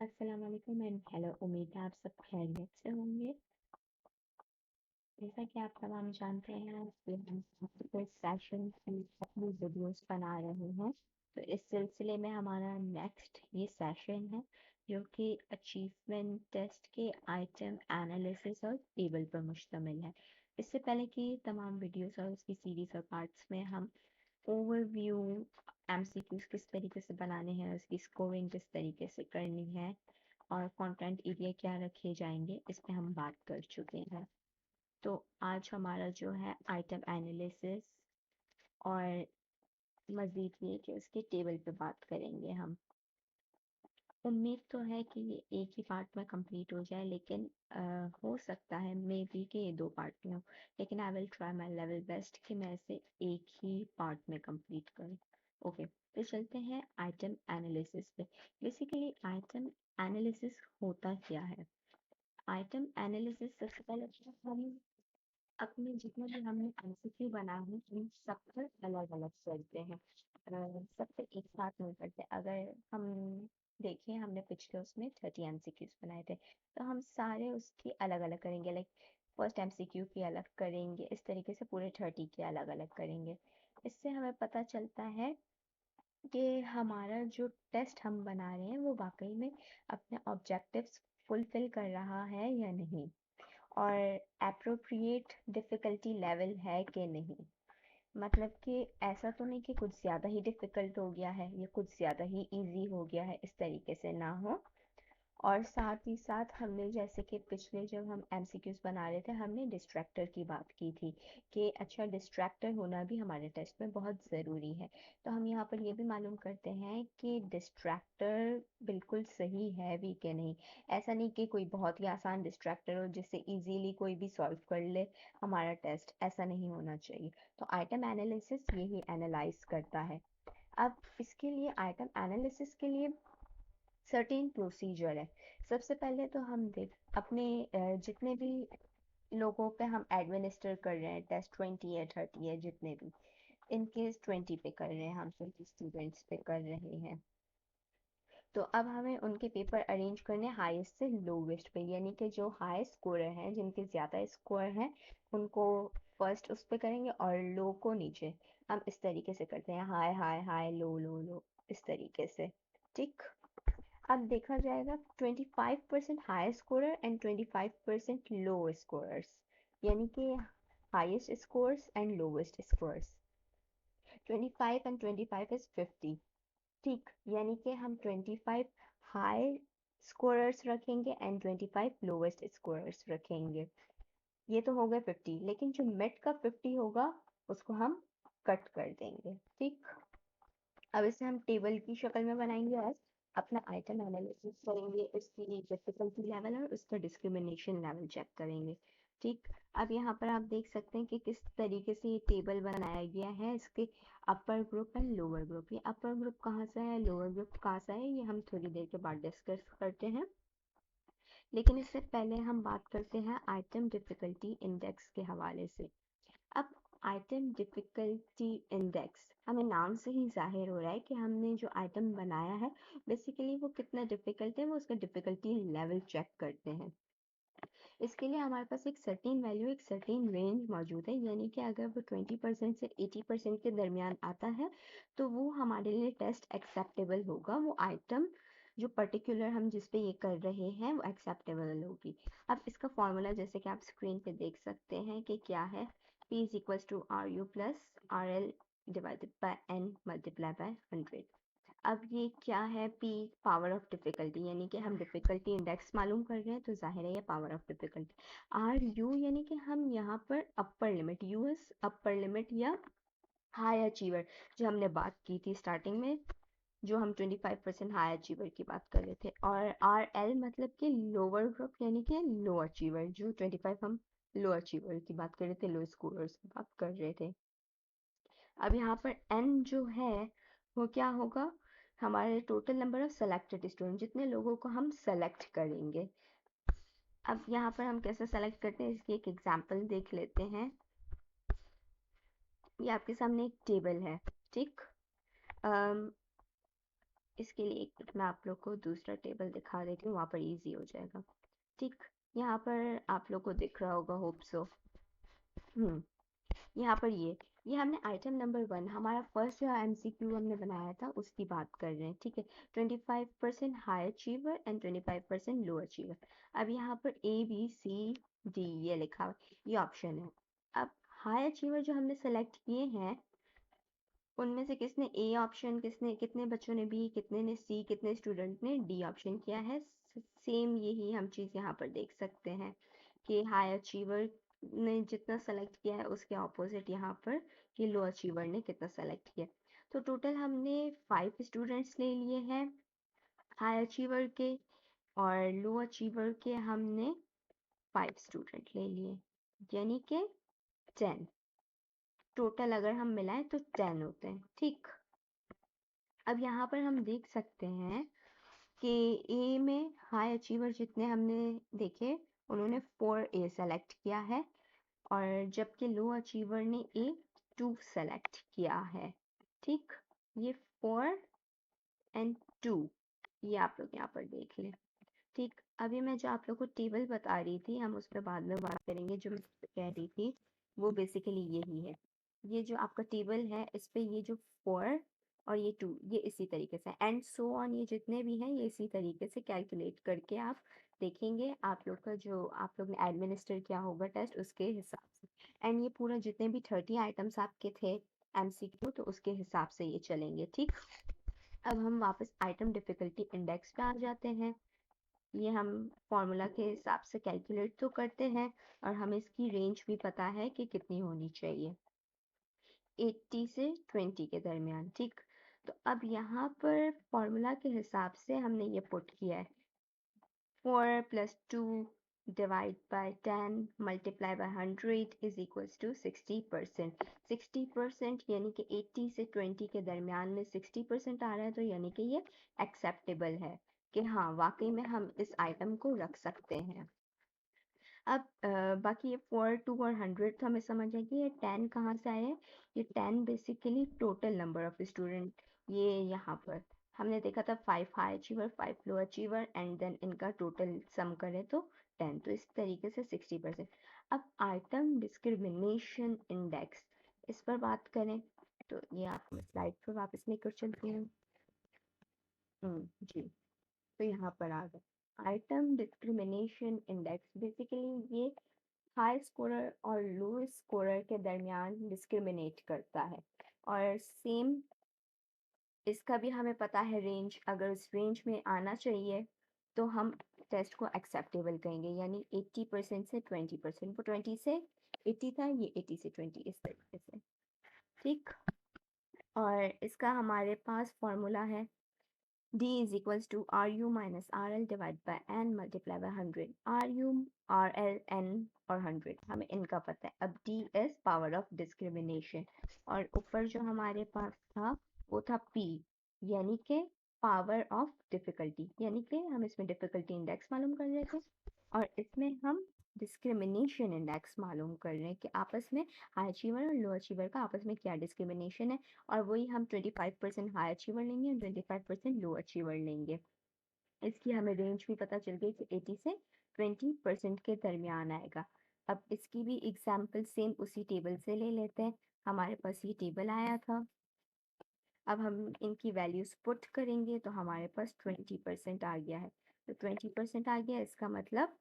अस्सलाम वालेकुम and hello. उम्मीद है आप सब खैरियत से होंगे। जैसा कि आप तमाम जानते हैं कि हम इस सेशन की अपनी वीडियोस बना रहे हैं, तो इस सिलसिले में हमारा नेक्स्ट ये सेशन है जो कि अचीवमेंट टेस्ट के आइटम एनालिसिस और टेबल पर मुश्तमिल है। इससे पहले कि तमाम वीडियोस और उसकी सीरीज और पार्ट्स में हम ओवरव्यू, एमसीक्यूज किस तरीके से बनाने हैं, उसकी स्कोरिंग किस तरीके से करनी है और कंटेंट एरिया क्या रखे जाएंगे, इस पे हम बात कर चुके हैं। तो आज हमारा जो है आइटम एनालिसिस और मज़ीद ये कि उसके टेबल पे बात करेंगे हम। उम्मीद तो है कि ये एक ही पार्ट में कंप्लीट हो जाए, लेकिन हो सकता है मे बी कि ये 2 पार्ट में हो, लेकिन I will try my level best कि मैं इसे एक ही पार्ट में कंप्लीट करूँ। ओके, तो चलते हैं आइटम एनालिसिस पे। बेसिकली आइटम एनालिसिस होता क्या है? आइटम एनालिसिस सबसे पहले तो हम अपने जितने भी हमने एमसीक्यू बनाए हैं उन सब पर अलग अलग करते हैं, सब पे एक साथ नहीं करते। अगर हम देखें, हमने पिछले उसमें 30 एमसीक्यूज बनाए थे, तो हम सारे उसकी अलग अलग करेंगे। लाइक फर्स्ट एमसीक्यू की अलग करेंगे, इस तरीके से पूरे 30 के अलग अलग करेंगे। इससे हमें पता चलता है कि हमारा जो टेस्ट हम बना रहे हैं वो वाकई में अपने ऑब्जेक्टिव्स फुलफिल कर रहा है या नहीं, और एप्रोप्रिएट डिफ़िकल्टी लेवल है कि नहीं। मतलब कि ऐसा तो नहीं कि कुछ ज़्यादा ही डिफ़िकल्ट हो गया है या कुछ ज़्यादा ही इजी हो गया है, इस तरीके से ना हो। और साथ ही साथ हमने जैसे कि पिछले जब हम एमसीक्यूज बना रहे थे, हमने डिस्ट्रैक्टर की बात की थी कि अच्छा डिस्ट्रैक्टर होना भी हमारे टेस्ट में बहुत ज़रूरी है। तो हम यहाँ पर ये भी मालूम करते हैं कि डिस्ट्रैक्टर बिल्कुल सही है भी कि नहीं। ऐसा नहीं कि कोई बहुत ही आसान डिस्ट्रैक्टर हो जिससे इजीली कोई भी सॉल्व कर ले हमारा टेस्ट, ऐसा नहीं होना चाहिए। तो आइटम एनालिसिस यही एनालाइज करता है। अब इसके लिए आइटम एनालिसिस के लिए सर्टेन प्रोसीजर है। सबसे पहले तो हम देख अपने जितने भी लोगों पे हम एडमिनिस्टर कर रहे हैं टेस्ट, 20 या 30 है जितने भी, इन केस 20 पे कर रहे हैं, हम 20 स्टूडेंट्स पे कर रहे हैं। तो अब हमें उनके पेपर अरेंज करने हाईएस्ट से लोवेस्ट पे, यानी कि जो हाई स्कोरर हैं, जिनके ज़्यादा स्कोर हैं, उनको फर्स्ट उस पे करेंगे और लो को नीचे। हम इस तरीके से करते हैं, हाई हाई हाई लो लो लो, इस तरीके से। ठीक। अब देखा जाएगा 25% high scorer and 25% low scorers, यानी कि highest scores and lowest scores. 25 and 25 is 50। ठीक, यानी कि हम 25 हाई स्कोरर्स रखेंगे एंड 25 लोवेस्ट स्कोरर्स रखेंगे। ये तो हो गए 50, लेकिन जो मिड का 50 होगा उसको हम कट कर देंगे। ठीक। अब इसे हम टेबल की शक्ल में बनाएंगे और अपना आइटम एनालिसिस करेंगे, उसकी डिफिकल्टी लेवल और उसका डिस्क्रिमिनेशन लेवल चेक करेंगे। ठीक। अब यहाँ पर आप देख सकते हैं कि किस तरीके से ये टेबल बनाया गया है। इसके अपर ग्रुप एंड लोअर ग्रुप, ये अपर ग्रुप कहाँ से है, लोअर ग्रुप कहाँ से है, ये हम थोड़ी देर के बाद डिस्कस करते हैं। लेकिन इससे पहले हम बात करते हैं आइटम डिफिकल्टी इंडेक्स के हवाले से। अब आइटम डिफिकल्टी इंडेक्स, हमें नाम से ही जाहिर हो रहा है कि हमने जो आइटम बनाया है बेसिकली वो कितना डिफिकल्ट है, वो उसका डिफिकल्टी लेवल चेक करते हैं। इसके लिए हमारे पास एक सर्टेन वैल्यू, एक सर्टेन रेंज मौजूद है, यानी कि अगर वो 20% से 80% के दरमियान आता है तो वो हमारे लिए टेस्ट एक्सेप्टेबल होगा। वो आइटम जो पर्टिकुलर हम जिस पे ये कर रहे हैं वो एक्सेप्टेबल होगी। अब इसका फॉर्मूला जैसे कि आप स्क्रीन पे देख सकते हैं कि क्या है, P is equals to RU plus RL divided by N multiplied by 100। अब ये क्या है, P पावर ऑफ डिफिकल्टी, यानी कि हम डिफिकल्टी इंडेक्स मालूम कर रहे हैं तो जाहिर है ये power of difficulty. R U, यानी कि हम यहाँ पर upper limit, U is upper limit या हाई अचीवर, जो हमने बात की थी स्टार्टिंग में, जो हम 25% हाई अचीवर की बात कर रहे थे। और आर एल मतलब कि लोअर ग्रुप, यानी कि लो अचीवर, जो 25 हम लो अचीवर की बात कर रहे थे, लो स्कोरर्स की बात कर रहे थे। अब यहाँ पर एन जो है वो क्या होगा, हमारे total number of selected student, जितने लोगों को हम सेलेक्ट करेंगे। अब यहाँ पर हम कैसे सेलेक्ट करते हैं इसकी एक एग्जांपल देख लेते हैं। ये आपके सामने एक टेबल है। ठीक। अम, इसके लिए एक मैं आप लोग को दूसरा टेबल दिखा देती हूँ, वहाँ पर इजी हो जाएगा। ठीक, यहाँ पर आप लोग को दिख रहा होगा, होप सो। यहाँ पर ये हमने आइटम नंबर 1 हमारा फर्स्ट जो एमसीक्यू हमने बनाया था उसकी बात कर रहे हैं। ठीक है, 25% high achiever and 25% low achiever. अब यहाँ पर ABCD ये लिखा हुआ है, ये ऑप्शन है। अब हाई अचीवर जो हमने सेलेक्ट किए हैं उनमें से किसने ए ऑप्शन, किसने, कितने बच्चों ने बी, कितने ने सी, कितने स्टूडेंट ने डी ऑप्शन किया है। सेम यही हम चीज़ यहाँ पर देख सकते हैं कि हाई अचीवर ने जितना सेलेक्ट किया है उसके ऑपोजिट यहाँ पर कि लो अचीवर ने कितना सेलेक्ट किया। तो टोटल हमने 5 स्टूडेंट्स ले लिए हैं हाई अचीवर के, और लो अचीवर के हमने 5 स्टूडेंट ले लिए, यानी कि 10 टोटल अगर हम मिलाएं तो 10 होते हैं। ठीक, अब यहाँ पर हम देख सकते हैं कि ए में हाई अचीवर जितने हमने देखे उन्होंने 4A सेलेक्ट किया है, और जबकि लो अचीवर ने A2 सेलेक्ट किया है। ठीक, ये 4 एंड 2 ये आप लोग यहाँ पर देख लें। ठीक, अभी मैं जो आप लोग को टेबल बता रही थी हम उस पर बाद में बात करेंगे। जो मैं कह रही थी वो बेसिकली यही है, ये जो आपका टेबल है इस पे ये जो 4 और ये 2 ये इसी तरीके से एंड सो ऑन, ये जितने भी हैं ये इसी तरीके से कैलकुलेट करके आप देखेंगे आप लोग का जो आप लोग ने एडमिनिस्टर किया होगा टेस्ट उसके हिसाब से। एंड ये पूरा जितने भी 30 आइटम्स आपके थे एमसीक्यू तो उसके हिसाब से ये चलेंगे। ठीक, अब हम वापस आइटम डिफिकल्टी इंडेक्स पे आ जाते हैं। ये हम फॉर्मूला के हिसाब से कैलकुलेट तो करते हैं और हमें इसकी रेंज भी पता है कि कितनी होनी चाहिए, 80 से 20 के दरमियान। ठीक, तो अब यहाँ पर फॉर्मूला के हिसाब से हमने ये पुट किया है 4 + 2 divide by 10 multiply by 100 is equals to 60%। 60% यानी कि 80 से 20 के दरमियान में 60% आ रहा है, तो यानी कि ये एक्सेप्टेबल है कि हाँ वाकई में हम इस आइटम को रख सकते हैं। अब बाकी ये 4, 2 और 100 तो हमें समझ है कि ये 10 कहाँ से आया है। ये 10 basically total number of student, ये यहाँ पर हमने देखा था 5 high achiever 5 low achiever and then इनका टोटल सम करें तो 10, तो इस तरीके से 60%। अब आइटम डिस्क्रिमिनेशन इंडेक्स, इस पर बात करें तो ये आप स्लाइड पर वापस लेकर चलती हूँ। जी, तो यहाँ पर आ गए आइटम डिस्क्रिमिनेशन इंडेक्स। बेसिकली ये हाई स्कोरर और लो स्कोरर के दरमियान डिस्क्रिमिनेट करता है, और सेम इसका भी हमें पता है रेंज, अगर उस रेंज में आना चाहिए तो हम टेस्ट को एक्सेप्टेबल कहेंगे, यानी 80% से 20%। वो 20 से 80 था, ये 80 से 20 इस तरीके से। ठीक, और इसका हमारे पास फॉर्मूला है D is equals to RU minus RL divided by N multiplied by 100। RU, RL, N और 100 हमें इनका पता है। अब D is power of discrimination, और ऊपर जो हमारे पास था वो था P, यानी कि power of difficulty, यानी कि हम इसमें difficulty index मालूम कर रहे थे और इसमें हम डिस्क्रिमिनेशन इंडेक्स मालूम कर रहे हैं कि आपस में हाई अचीवर और लो अचीवर का आपस में क्या डिस्क्रिमिनेशन है, और वही हम 25% हाई अचीवर लेंगे और 25% लो अचीवर लेंगे। इसकी हमें रेंज भी पता चल गई कि 80 से 20% के दरमियान आएगा। अब इसकी भी एग्जाम्पल सेम उसी टेबल से ले लेते हैं, हमारे पास ये टेबल आया था। अब हम इनकी वैल्यूज पुट करेंगे तो हमारे पास 20% आ गया है। तो 20% आ गया, इसका मतलब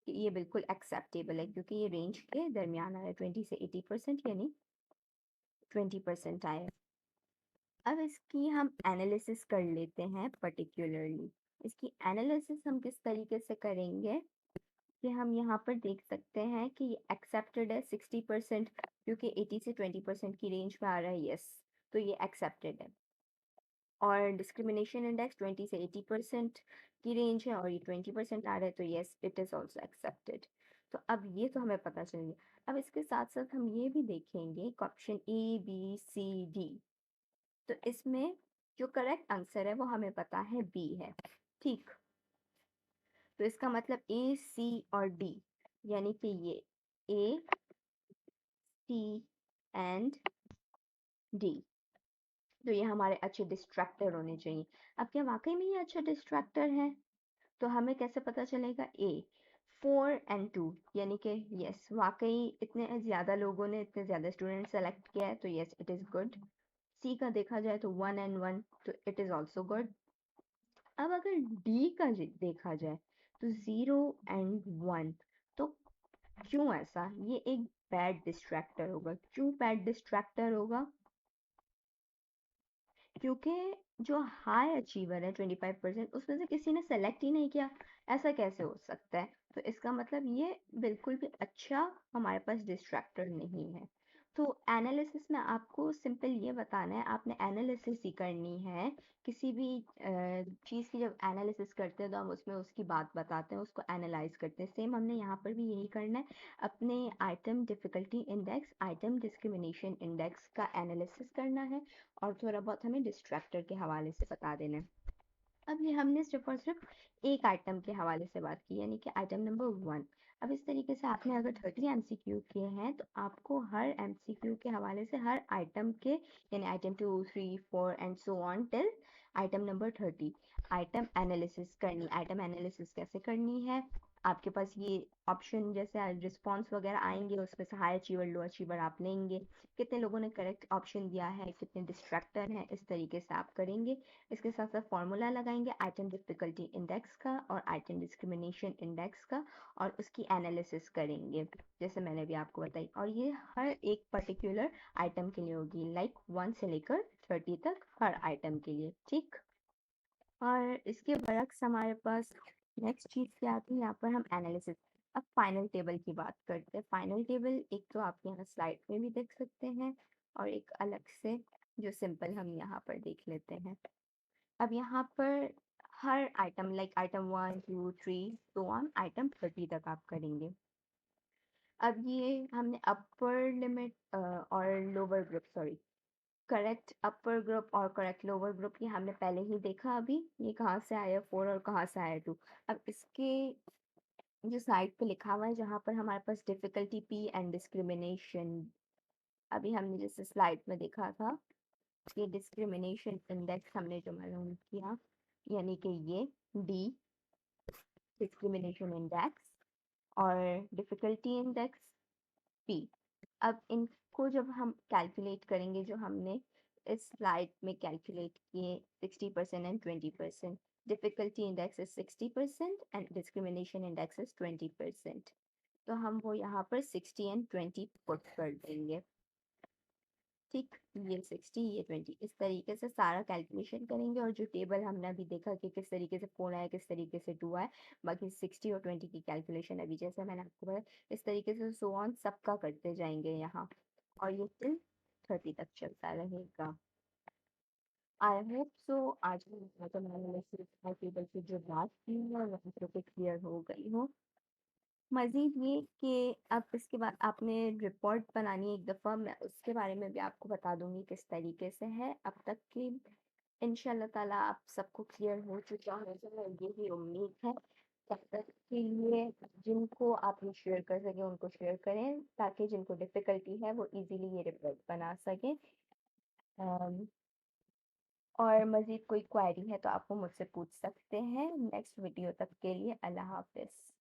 कि ये बिल्कुल एक्सेप्टेबल है क्योंकि ये रेंज के दरमियान आ रहा है, 20 से 80% यानी 20% आया। अब इसकी हम एनालिसिस कर लेते हैं पर्टिकुलरली। इसकी एनालिसिस हम किस तरीके से करेंगे कि हम यहाँ पर देख सकते हैं कि ये एक्सेप्टेड है 60%, क्योंकि 80 से 20% की रेंज में आ रहा है, यस, तो ये एक्सेप्टेड है। और डिस्क्रिमिनेशन इंडेक्स 20 से 80% की रेंज है और ये 20% आ रहा है, तो yes it is also accepted. तो अब ये तो हमें पता चल गया। अब इसके साथ साथ हम ये भी देखेंगे कि ऑप्शन ABCD, तो इसमें जो करेक्ट आंसर है वो हमें पता है बी है। ठीक, तो इसका मतलब A, C और D, यानी कि ये A, C एंड D, तो ये हमारे अच्छे डिस्ट्रैक्टर होने चाहिए। अब क्या वाकई में ये अच्छा डिस्ट्रैक्टर है? तो हमें कैसे पता चलेगा? ए 4 and 2 यानी कि यस, वाकई इतने ज़्यादा लोगों ने, इतने ज़्यादा स्टूडेंट सेलेक्ट किया है, तो यस इट इज़ गुड। सी का देखा जाए तो 1 and 1, तो इट इज़ ऑल्सो गुड। अब अगर डी का देखा जाए तो 0 and 1, तो क्यों ऐसा? ये एक बैड डिस्ट्रैक्टर होगा। क्यों बैड डिस्ट्रैक्टर होगा? क्योंकि जो हाई अचीवर है 25%, उसमें से किसी ने सेलेक्ट ही नहीं किया। ऐसा कैसे हो सकता है? तो इसका मतलब ये बिल्कुल भी अच्छा हमारे पास डिस्ट्रैक्टर नहीं है। तो एनालिसिस में आपको सिंपल ये बताना है, आपने एनालिसिस ही करनी है। किसी भी चीज़ की जब एनालिसिस करते हैं तो हम उसमें उसकी बात बताते हैं, उसको एनालाइज करते हैं। सेम हमने यहाँ पर भी यही करना है। अपने item difficulty index, item discrimination index का एनालिसिस करना है, और थोड़ा बहुत हमें डिस्ट्रैक्टर के हवाले से बता देना है। अब ये हमने सिर्फ और सिर्फ एक आइटम के हवाले से बात की, यानी कि आइटम नंबर 1। अब इस तरीके से आपने अगर 30 एमसीक्यू किए हैं, तो आपको हर एमसीक्यू के हवाले से हर आइटम के, यानी item 2, 3, 4 and so on till item number 30, item analysis करनी। आइटम एनालिसिस कैसे करनी है? आपके पास ये ऑप्शन जैसे रिस्पॉन्स वगैरह आएंगे, उसमें से हाई अचीवर, लो अचीवर आप लेंगे, कितने लोगों ने करेक्ट ऑप्शन दिया है, कितने डिस्ट्रैक्टर हैं, इस तरीके से आप करेंगे। इसके साथ साथ फॉर्मूला लगाएंगे आइटम डिफिकल्टी इंडेक्स का और आइटम डिस्क्रिमिनेशन इंडेक्स का, और उसकी एनालिसिस करेंगे जैसे मैंने भी आपको बताई। और ये हर एक पर्टिकुलर आइटम के लिए होगी, लाइक 1 से लेकर 30 तक हर आइटम के लिए, ठीक। और इसके बरक्स हमारे पास नेक्स्ट चीज़ क्या आती है? यहाँ पर हम एनालिसिस। अब फाइनल टेबल की बात करते हैं। फाइनल टेबल एक तो आप यहाँ स्लाइड में भी देख सकते हैं, और एक अलग से जो सिंपल हम यहाँ पर देख लेते हैं। अब यहाँ पर हर item, like item 1, 2, 3 so on item 30 तक आप करेंगे। अब ये हमने अपर लिमिट और lower group, sorry, correct upper group और करेक्ट लोअर ग्रुप, ये हमने पहले ही देखा। अभी ये कहाँ से आया 4 और कहाँ से आया 2। अब इसके जो साइड पे लिखा हुआ है, जहाँ पर हमारे पास डिफिकल्टी पी एंड डिस्क्रिमिनेशन, अभी हमने जैसे स्लाइड में देखा था, ये डिस्क्रिमिनेशन इंडेक्स हमने जो मालूम किया, यानी कि ये डी डिस्क्रिमिनेशन इंडेक्स और डिफिकल्टी इंडेक्स पी। अब इनको जब हम कैलकुलेट करेंगे, जो हमने इस स्लाइड में कैलकुलेट किए, 60% and 20%, difficulty index is 60% and discrimination index is 20%, तो हम वो यहाँ पर 60 एंड 20 पुट कर देंगे, ठीक। ये 60, ये 20, इस तरीके से सारा कैलकुलेशन करेंगे। और जो टेबल हमने अभी देखा कि किस तरीके से 4 आया, किस तरीके से 2 आया, बाकी 60 और 20 की कैलकुलेशन अभी जैसे मैंने आपको बताया, इस तरीके से सो ऑन सबका करते जाएंगे यहाँ, और ये टिल 30 तक चलता रहेगा। आई होप सो आज मैंने टेबल की जो बात की है वो आप लोग को क्लियर हो गई हो। मज़ीद ये कि अब इसके बाद आपने रिपोर्ट बनानी है एक दफ़ा, मैं उसके बारे में भी आपको बता दूँगी किस तरीके से है। अब तक की इंशाल्लाह ताला आप सबको क्लियर हो चुका होगा, यही उम्मीद है। तब तक के लिए जिनको आप ये शेयर कर सकें उनको शेयर करें, ताकि जिनको डिफ़िकल्टी है वो इजीली ये रिपोर्ट बना सकें। अम, और मज़ीद कोई क्वेरी है तो आप वो मुझसे पूछ सकते हैं। नेक्स्ट वीडियो तक के लिए अल्लाह हाफ़िज़।